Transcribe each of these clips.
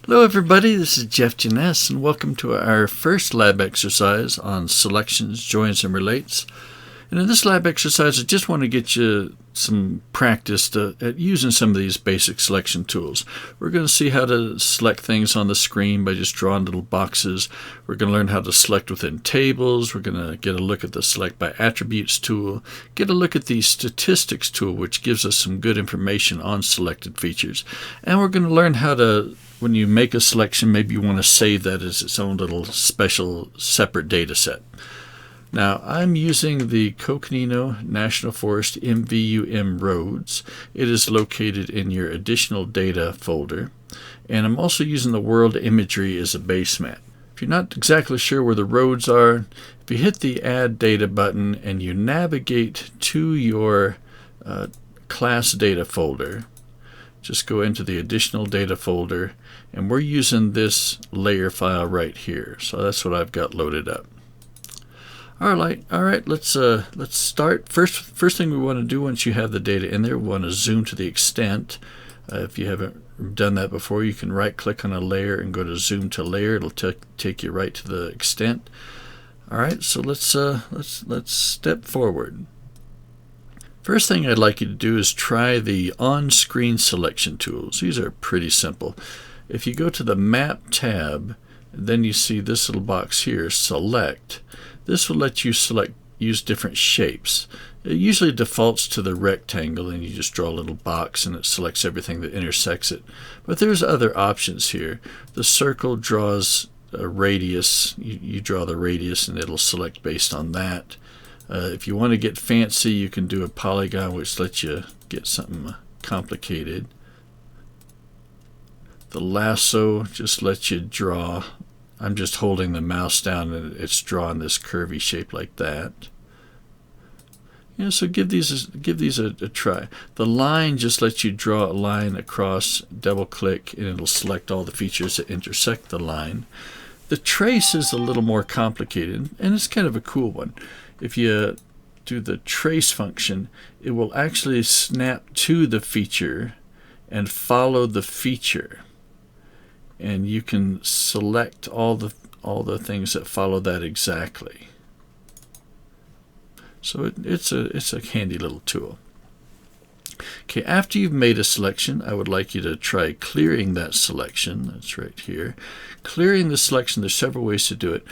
Hello everybody, this is Jeff Janess and welcome to our first lab exercise on selections, joins, and relates. And in this lab exercise I just want to get you some practice at using some of these basic selection tools. We're going to see how to select things on the screen by just drawing little boxes. We're going to learn how to select within tables. We're going to get a look at the Select by Attributes tool, get a look at the Statistics tool, which gives us some good information on selected features. And we're going to learn how to, when you make a selection, maybe you want to save that as its own little special separate data set. Now, I'm using the Coconino National Forest MVUM roads. It is located in your additional data folder. And I'm also using the world imagery as a base map. If you're not exactly sure where the roads are, if you hit the Add Data button and you navigate to your class data folder, just go into the additional data folder, and we're using this layer file right here. So that's what I've got loaded up. All right. Let's start. First thing we want to do once you have the data in there, we want to zoom to the extent. If you haven't done that before, you can right-click on a layer and go to Zoom to Layer. It'll take you right to the extent. All right. So let's step forward. First thing I'd like you to do is try the on-screen selection tools. These are pretty simple. If you go to the Map tab, then you see this little box here, Select. This will let you use different shapes. It usually defaults to the rectangle, and you just draw a little box and it selects everything that intersects it. But there's other options here. The circle draws a radius. You draw the radius and it'll select based on that. If you want to get fancy, you can do a polygon, which lets you get something complicated. The lasso just lets you draw. I'm just holding the mouse down and it's drawing this curvy shape like that. So give these a try. The line just lets you draw a line across, double click, and it'll select all the features that intersect the line. The trace is a little more complicated, and it's kind of a cool one. If you do the trace function, it will actually snap to the feature and follow the feature. And you can select all the things that follow that exactly. So it's a handy little tool. Okay, after you've made a selection, I would like you to try clearing that selection. That's right here. Clearing the selection, there's several ways to do it.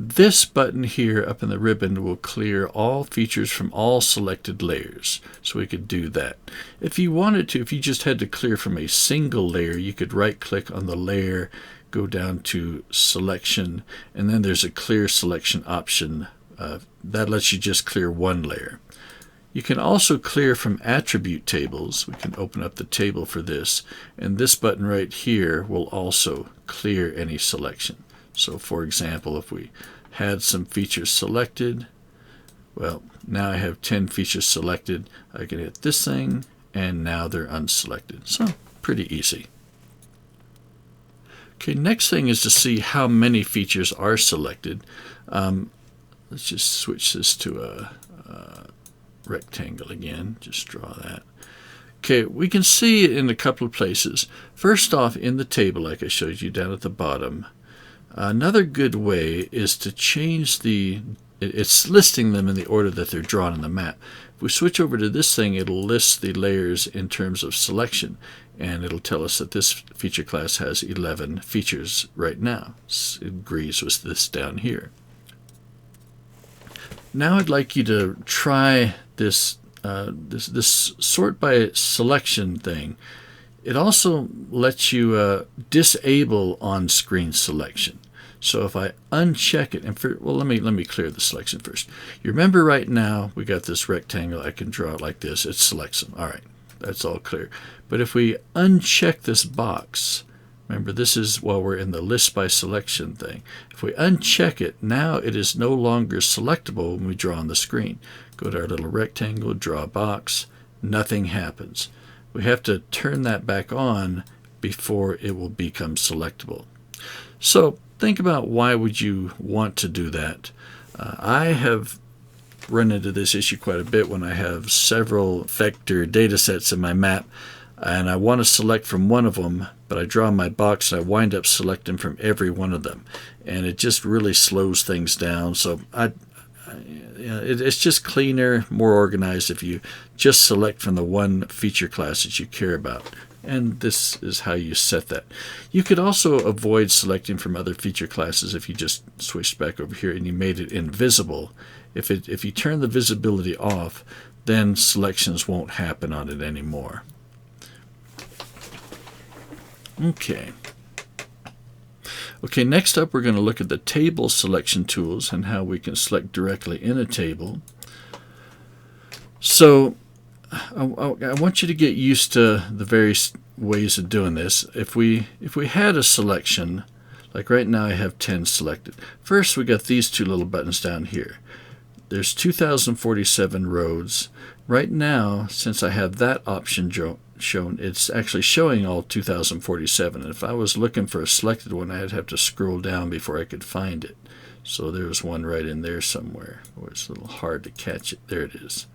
This button here up in the ribbon will clear all features from all selected layers. So we could do that. If you wanted to, if you just had to clear from a single layer, you could right-click on the layer, go down to Selection, and then there's a Clear Selection option. That lets you just clear one layer. You can also clear from attribute tables. We can open up the table for this, and this button right here will also clear any selection. So for example, if we had some features selected, well, now I have 10 features selected. I can hit this thing, and now they're unselected. So pretty easy. Okay, next thing is to see how many features are selected. Let's just switch this to a rectangle again. Just draw that. Okay, we can see it in a couple of places. First off, in the table, like I showed you down at the bottom, another good way is to change it's listing them in the order that they're drawn in the map. If we switch over to this thing, it'll list the layers in terms of selection, and it'll tell us that this feature class has 11 features right now. It agrees with this down here. Now I'd like you to try this sort by selection thing. It also lets you disable on-screen selection. So if I uncheck it, let me clear the selection first. You remember right now we got this rectangle. I can draw it like this. It selects them. All right, that's all clear. But if we uncheck this box, remember this is while we're in the list by selection thing. If we uncheck it, now it is no longer selectable when we draw on the screen. Go to our little rectangle, draw a box. Nothing happens. We have to turn that back on before it will become selectable. So think about why would you want to do that. I have run into this issue quite a bit when I have several vector data sets in my map. and I want to select from one of them, but I draw my box and I wind up selecting from every one of them, and it just really slows things down. So it's just cleaner, more organized if you just select from the one feature class that you care about. And this is how you set that. You could also avoid selecting from other feature classes if you just switched back over here and you made it invisible. If you turn the visibility off, then selections won't happen on it anymore. Okay, next up we're going to look at the table selection tools and how we can select directly in a table. So I want you to get used to the various ways of doing this. If we had a selection, like right now I have 10 selected. First we got these two little buttons down here. There's 2047 roads. Right now, since I have that option shown, it's actually showing all 2047. And if I was looking for a selected one, I'd have to scroll down before I could find it. So there's one right in there somewhere. Oh, it's a little hard to catch it. There it is.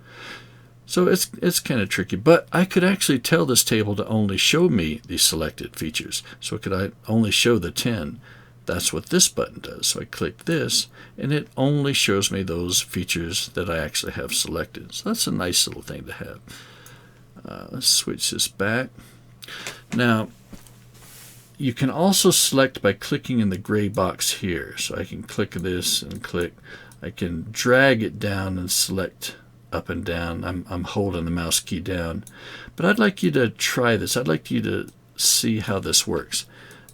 So it's kind of tricky, but I could actually tell this table to only show me the selected features. So could I only show the 10? That's what this button does. So I click this, and it only shows me those features that I actually have selected. So that's a nice little thing to have. Let's switch this back. Now, you can also select by clicking in the gray box here. So I can click this and click. I can drag it down and select up and down. I'm holding the mouse key down. But I'd like you to try this. I'd like you to see how this works.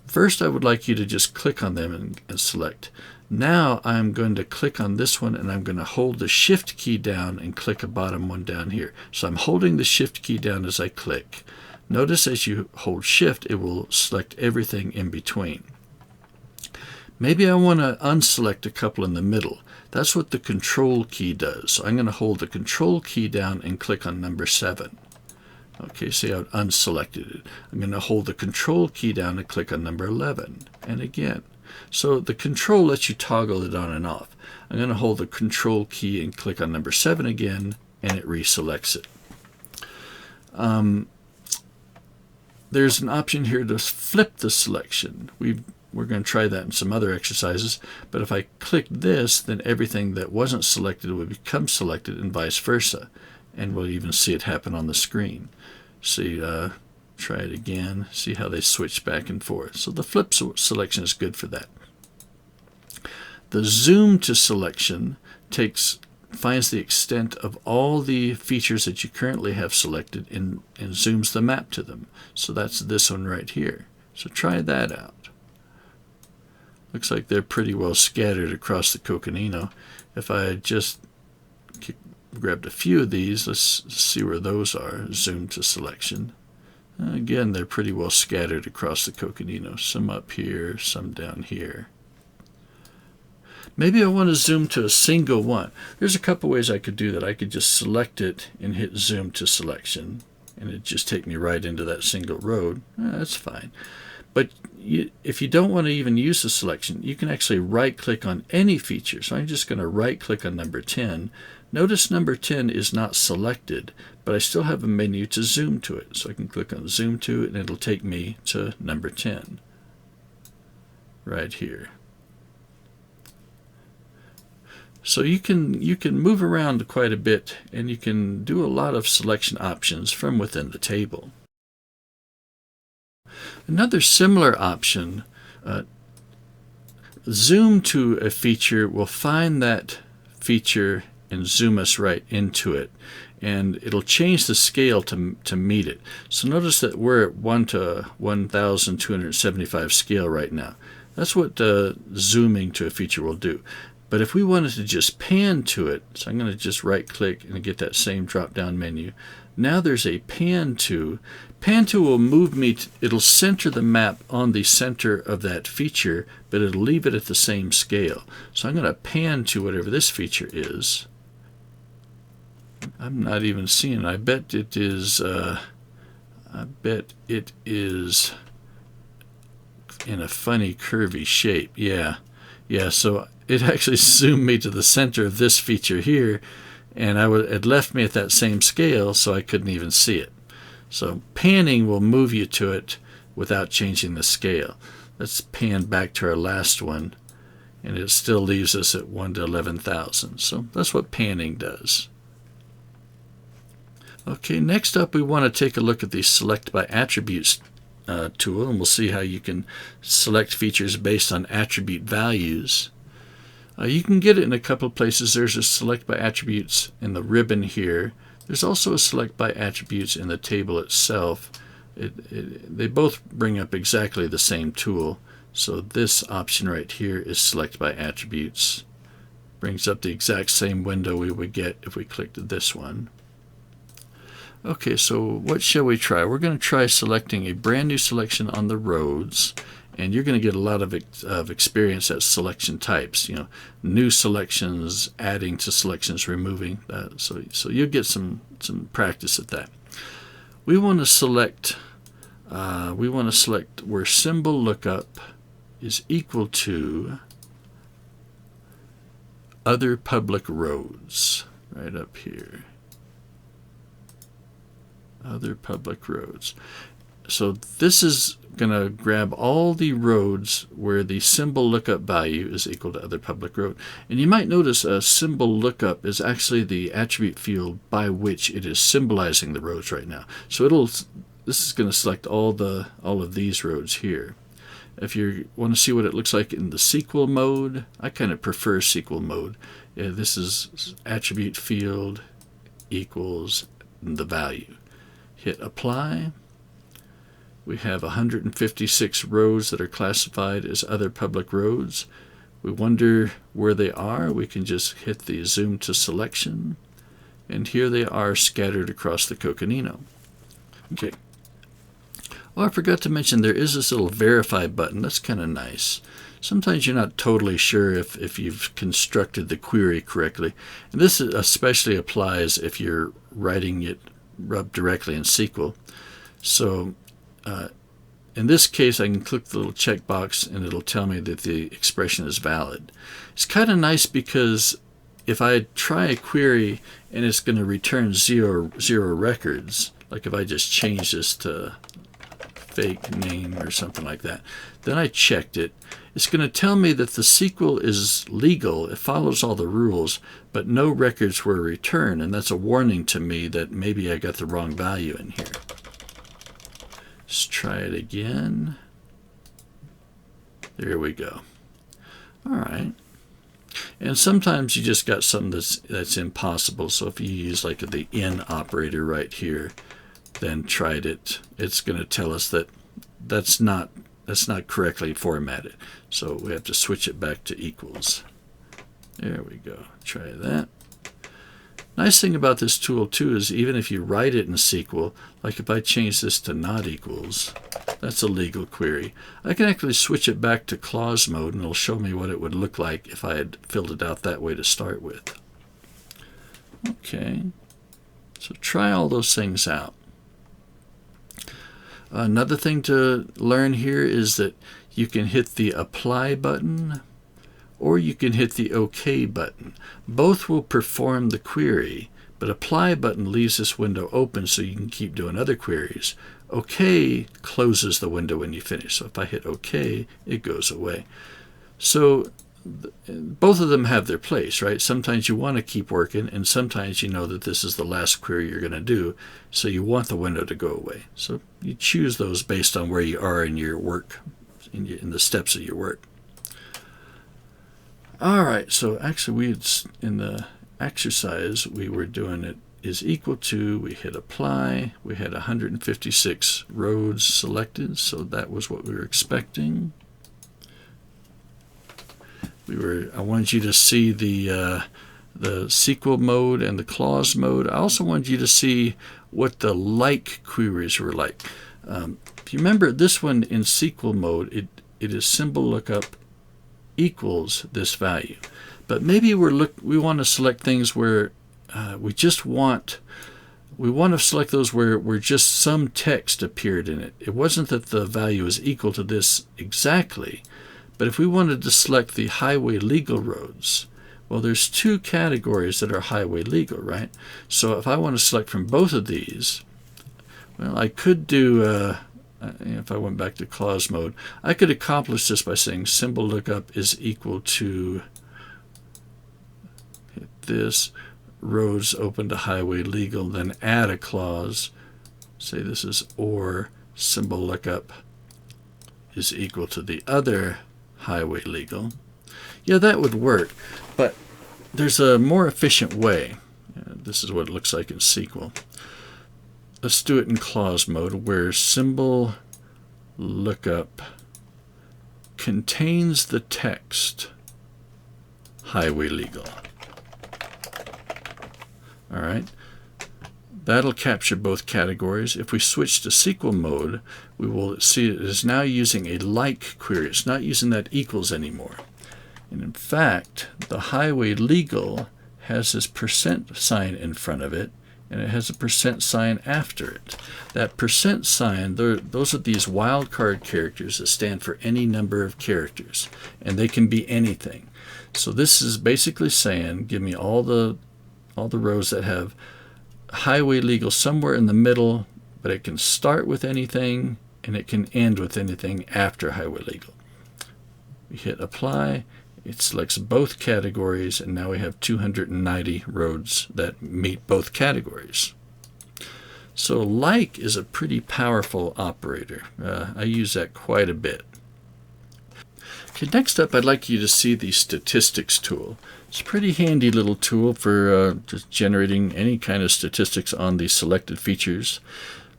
First, I would like you to just click on them and select. Now I'm going to click on this one, and I'm going to hold the Shift key down and click a bottom one down here. So I'm holding the Shift key down as I click. Notice as you hold Shift, it will select everything in between. Maybe I want to unselect a couple in the middle. That's what the Control key does. So I'm going to hold the Control key down and click on number 7. Okay, see how it unselected it. I'm going to hold the Control key down and click on number 11. And again. So the Control lets you toggle it on and off. I'm going to hold the Control key and click on number 7 again, and it reselects it. There's an option here to flip the selection. We're going to try that in some other exercises, but if I click this, then everything that wasn't selected will become selected and vice versa. And we'll even see it happen on the screen. See, try it again. See how they switch back and forth. So the flip selection is good for that. The zoom to selection finds the extent of all the features that you currently have selected and zooms the map to them. So that's this one right here. So try that out. Looks like they're pretty well scattered across the Coconino. If I just grabbed a few of these, let's see where those are. Zoom to selection. Again, they're pretty well scattered across the Coconino. Some up here, some down here. Maybe I want to zoom to a single one. There's a couple ways I could do that. I could just select it and hit zoom to selection, and it'd just take me right into that single road. That's fine. But if you don't want to even use the selection, you can actually right-click on any feature. So I'm just going to right-click on number 10. Notice number 10 is not selected, but I still have a menu to zoom to it. So I can click on zoom to it, and it'll take me to number 10 right here. So you can move around quite a bit, and you can do a lot of selection options from within the table. Another similar option, zoom to a feature will find that feature and zoom us right into it, and it'll change the scale to meet it. So notice that we're at 1 to 1,275 scale right now. That's what zooming to a feature will do. But if we wanted to just pan to it, so I'm going to just right click and get that same drop down menu. Now there's a pan to. Pan to will move me, it'll center the map on the center of that feature, but it'll leave it at the same scale. So I'm going to pan to whatever this feature is. I'm not even seeing it. I bet it is in a funny curvy shape. Yeah, so it actually zoomed me to the center of this feature here, and it left me at that same scale, so I couldn't even see it. So panning will move you to it without changing the scale. Let's pan back to our last one, and it still leaves us at 1 to 11,000. So that's what panning does. Okay, next up we want to take a look at the Select by Attributes tool, and we'll see how you can select features based on attribute values. You can get it in a couple places. There's a Select by Attributes in the ribbon here. There's also a Select by Attributes in the table itself. They both bring up exactly the same tool. So this option right here is Select by Attributes. Brings up the exact same window we would get if we clicked this one. Okay, so what shall we try? We're going to try selecting a brand new selection on the roads, and you're going to get a lot of experience at selection types. You know, new selections, adding to selections, removing. So you'll get some practice at that. We want to select where symbol lookup is equal to other public roads, right up here. Other public roads. So this is going to grab all the roads where the symbol lookup value is equal to other public road. And you might notice a symbol lookup is actually the attribute field by which it is symbolizing the roads right now. So this is going to select all of these roads here. If you want to see what it looks like in the SQL mode, I kind of prefer SQL mode. This is attribute field equals the value. Hit apply. We have 156 roads that are classified as other public roads. We wonder where they are. We can just hit the zoom to selection, and here they are scattered across the Coconino. Okay. Oh, I forgot to mention there is this little verify button. That's kind of nice. Sometimes you're not totally sure if you've constructed the query correctly. And this especially applies if you're writing it directly in SQL. So in this case, I can click the little checkbox and it'll tell me that the expression is valid. It's kind of nice because if I try a query and it's going to return zero records, like if I just change this to fake name or something like that, then I checked it, it's going to tell me that the SQL is legal, it follows all the rules, but no records were returned, and that's a warning to me that maybe I got the wrong value in here. Let's try it again. There we go. All right. And sometimes you just got something that's impossible. So if you use like the in operator right here, then tried it, it's going to tell us that that's not correctly formatted. So we have to switch it back to equals. There we go. Try that. Nice thing about this tool too is even if you write it in SQL, like if I change this to not equals, that's a legal query. I can actually switch it back to clause mode and it'll show me what it would look like if I had filled it out that way to start with. Okay, so try all those things out. Another thing to learn here is that you can hit the apply button or you can hit the OK button. Both will perform the query, but apply button leaves this window open so you can keep doing other queries. OK closes the window when you finish. So if I hit OK, it goes away. So both of them have their place, right? Sometimes you want to keep working, and sometimes you know that this is the last query you're going to do, so you want the window to go away. So you choose those based on where you are in your work, in the steps of your work. All right, so actually in the exercise we were doing it is equal to, we hit apply, we had 156 roads selected, so that was what we were expecting. I wanted you to see the SQL mode and the clause mode. I also wanted you to see what the like queries were like. If you remember this one in SQL mode, it is symbol lookup equals this value. But maybe we want to select things where we want to select those where just some text appeared in it. It wasn't that the value is equal to this exactly. But if we wanted to select the highway legal roads, well, there's two categories that are highway legal, right? So if I want to select from both of these, Well, I could do, if I went back to clause mode, I could accomplish this by saying symbol lookup is equal to, hit this, roads open to highway legal, then add a clause, say this is or symbol lookup is equal to the other highway legal. Yeah, that would work, but there's a more efficient way. This is what it looks like in SQL. Let's do it in clause mode, where symbol lookup contains the text highway legal. All right, that'll capture both categories. If we switch to SQL mode, we will see it is now using a like query. It's not using that equals anymore. And in fact, the highway legal has this percent sign in front of it, and it has a percent sign after it. That percent sign, those are these wildcard characters that stand for any number of characters, and they can be anything. So this is basically saying, give me all the rows that have highway legal somewhere in the middle, but it can start with anything and it can end with anything after highway legal. We hit apply. It selects both categories, and now we have 290 roads that meet both categories. So like is a pretty powerful operator. I use that quite a bit. Okay, next up I'd like you to see the statistics tool. It's a pretty handy little tool for just generating any kind of statistics on the selected features.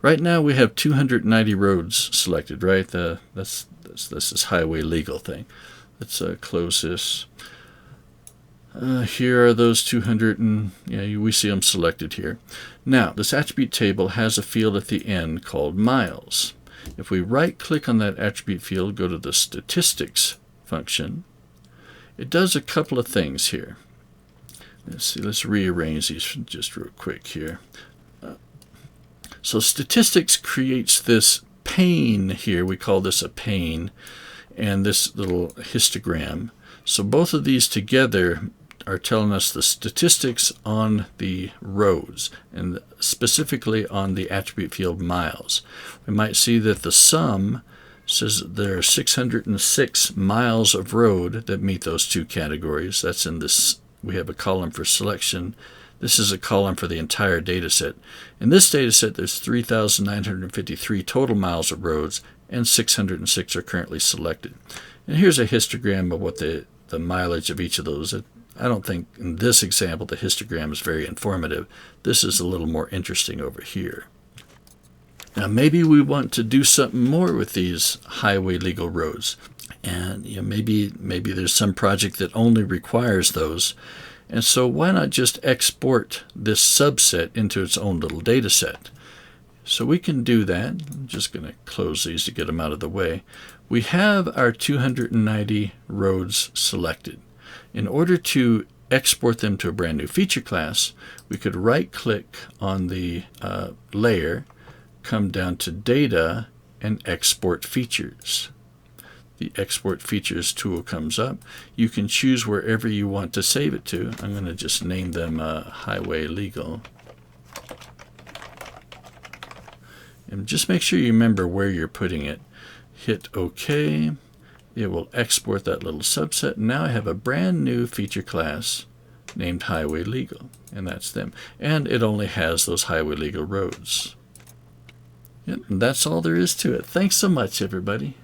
Right now we have 290 roads selected, right? That's this highway legal thing. Let's close this. Here are those 200, and we see them selected here. Now, this attribute table has a field at the end called miles. If we right-click on that attribute field, go to the statistics function, it does a couple of things here. Let's see, let's rearrange these just real quick here. So statistics creates this pane here. We call this a pane, and this little histogram. So both of these together are telling us the statistics on the roads, and specifically on the attribute field miles. We might see that the sum says there are 606 miles of road that meet those two categories. That's in this, we have a column for selection. This is a column for the entire data set. In this data set, there's 3,953 total miles of roads, and 606 are currently selected. And here's a histogram of what the mileage of each of those. I don't think in this example the histogram is very informative. This is a little more interesting over here. Now maybe we want to do something more with these highway legal roads, and maybe there's some project that only requires those. And so why not just export this subset into its own little data set? So we can do that. I'm just going to close these to get them out of the way. We have our 290 roads selected. In order to export them to a brand new feature class, we could right-click on the layer, come down to Data, and Export Features. The Export Features tool comes up. You can choose wherever you want to save it to. I'm going to just name them Highway Legal. And just make sure you remember where you're putting it. Hit OK. It will export that little subset. Now I have a brand new feature class named Highway Legal, and that's them. And it only has those highway legal roads. Yep, and that's all there is to it. Thanks so much, everybody.